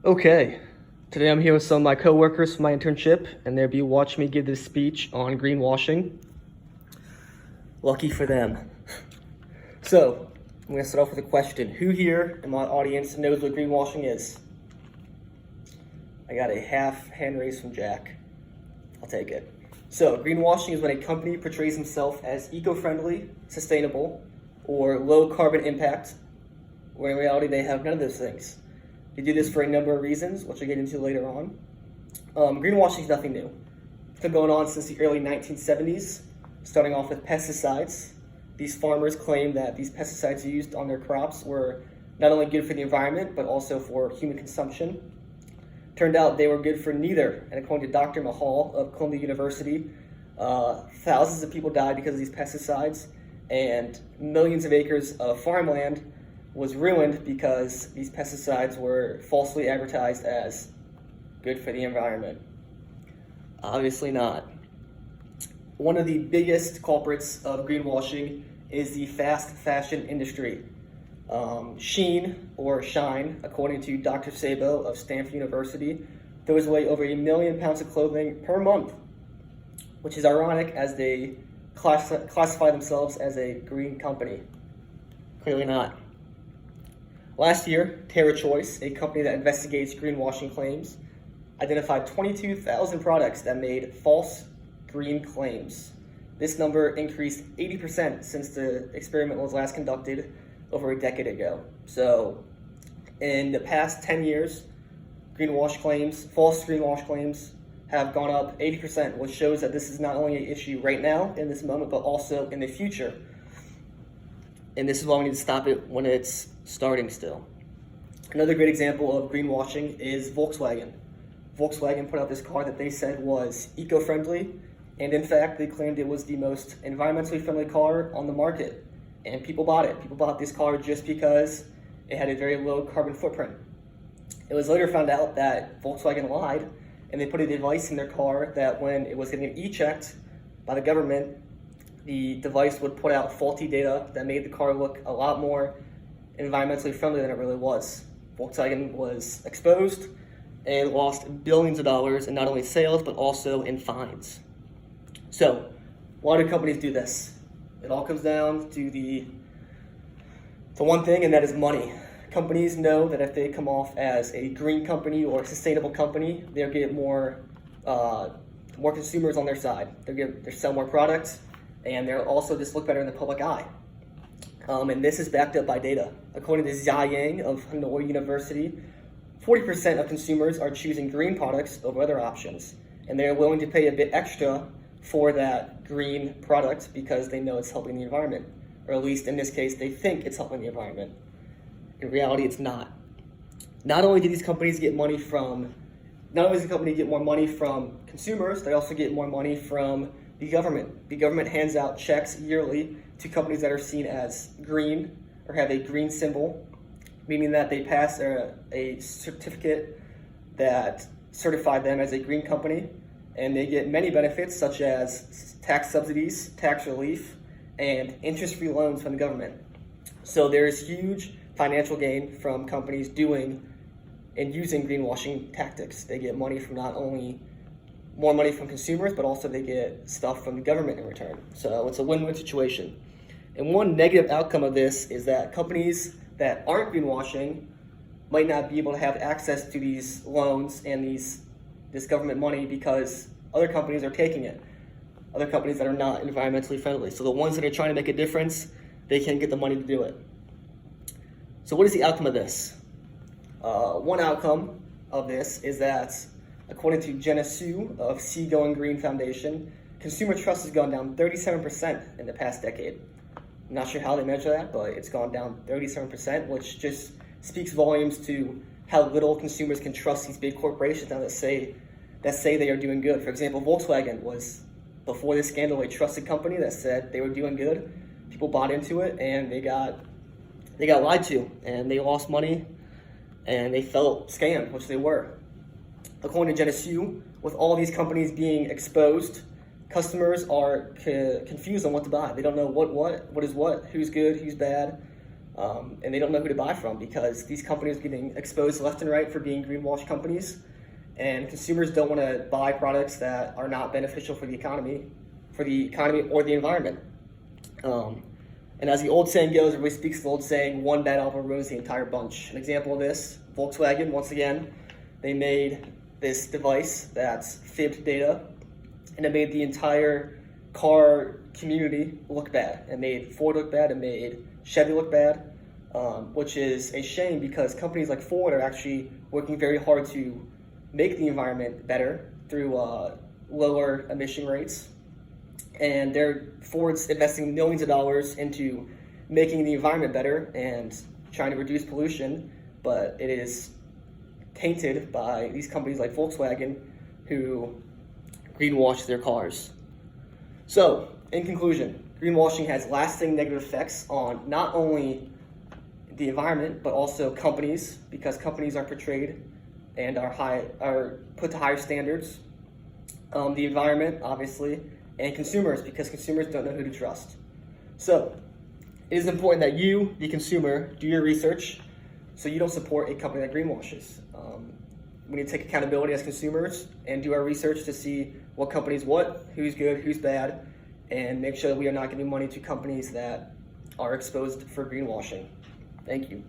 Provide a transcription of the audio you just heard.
Okay, today I'm here with some of my coworkers from my internship, and they'll be watching me give this speech on greenwashing. Lucky for them. So, I'm gonna start off with a question. Who here in my audience knows what greenwashing is? I got a half hand raise from Jack. I'll take it. So, greenwashing is when a company portrays himself as eco-friendly, sustainable, or low carbon impact, when in reality they have none of those things. They do this for a number of reasons, which I'll get into later on. Greenwashing is nothing new. It's been going on since the early 1970s, starting off with pesticides. These farmers claimed that these pesticides used on their crops were not only good for the environment, but also for human consumption. Turned out they were good for neither, and according to Dr. Mahal of Columbia University, thousands of people died because of these pesticides, and millions of acres of farmland was ruined because these pesticides were falsely advertised as good for the environment. Obviously not. One of the biggest culprits of greenwashing is the fast fashion industry. Sheen, or Shine, according to Dr. Sabo of Stanford University, throws away over 1 million pounds of clothing per month, which is ironic as they classify themselves as a green company. Clearly not. Last year, TerraChoice, a company that investigates greenwashing claims, identified 22,000 products that made false green claims. This number increased 80% since the experiment was last conducted over a decade ago. So, in the past 10 years, false greenwash claims, have gone up 80%, which shows that this is not only an issue right now, in this moment, but also in the future. And this is why we need to stop it when it's starting still. Another great example of greenwashing is Volkswagen. Volkswagen put out this car that they said was eco-friendly, and in fact, they claimed it was the most environmentally friendly car on the market. And people bought it. People bought this car just because it had a very low carbon footprint. It was later found out that Volkswagen lied, and they put a device in their car that when it was getting e-checked by the government, the device would put out faulty data that made the car look a lot more environmentally friendly than it really was. Volkswagen was exposed and lost billions of dollars in not only sales, but also in fines. So, why do companies do this? It all comes down to one thing, and that is money. Companies know that if they come off as a green company or a sustainable company, they'll get more consumers on their side. They'll sell more products, and they'll also just look better in the public eye. And this is backed up by data. According to Xia Yang of Hanoi University, 40% of consumers are choosing green products over other options, and they're willing to pay a bit extra for that green product because they know it's helping the environment, or at least in this case, they think it's helping the environment. In reality, it's not. Not only do these companies get more money from consumers, they also get more money from the government. The government hands out checks yearly to companies that are seen as green or have a green symbol, meaning that they pass a certificate that certified them as a green company, and they get many benefits such as tax subsidies, tax relief, and interest-free loans from the government. So there's huge financial gain from companies doing and using greenwashing tactics. They get money from not only more money from consumers, but also they get stuff from the government in return. So it's a win-win situation. And one negative outcome of this is that companies that aren't greenwashing might not be able to have access to these loans and this government money because other companies are taking it. Other companies that are not environmentally friendly. So the ones that are trying to make a difference, they can get the money to do it. So what is the outcome of this? One outcome of this is that, according to Jenna Sue of Sea Going Green Foundation, consumer trust has gone down 37% in the past decade. I'm not sure how they measure that, but it's gone down 37%, which just speaks volumes to how little consumers can trust these big corporations now that say they are doing good. For example, Volkswagen was, before this scandal, a trusted company that said they were doing good. People bought into it, and they got lied to, and they lost money, and they felt scammed, which they were. According to Jenna Sue, with all these companies being exposed, customers are confused on what to buy. They don't know what is what, who's good, who's bad. and they don't know who to buy from because these companies are getting exposed left and right for being greenwash companies, and consumers don't want to buy products that are not beneficial for the economy or the environment. And as the old saying goes, everybody speaks the old saying, one bad apple ruins the entire bunch. An example of this, Volkswagen, once again, they made this device that's fibbed data, and it made the entire car community look bad. It made Ford look bad, it made Chevy look bad, which is a shame because companies like Ford are actually working very hard to make the environment better through lower emission rates. And Ford's investing millions of dollars into making the environment better and trying to reduce pollution, but it is tainted by these companies like Volkswagen who greenwash their cars. So, in conclusion, greenwashing has lasting negative effects on not only the environment, but also companies, because companies are portrayed and are put to higher standards. The environment, obviously, and consumers, because consumers don't know who to trust. So, it is important that you, the consumer, do your research so you don't support a company that greenwashes. We need to take accountability as consumers and do our research to see what companies who's good, who's bad, and make sure that we are not giving money to companies that are exposed for greenwashing. Thank you.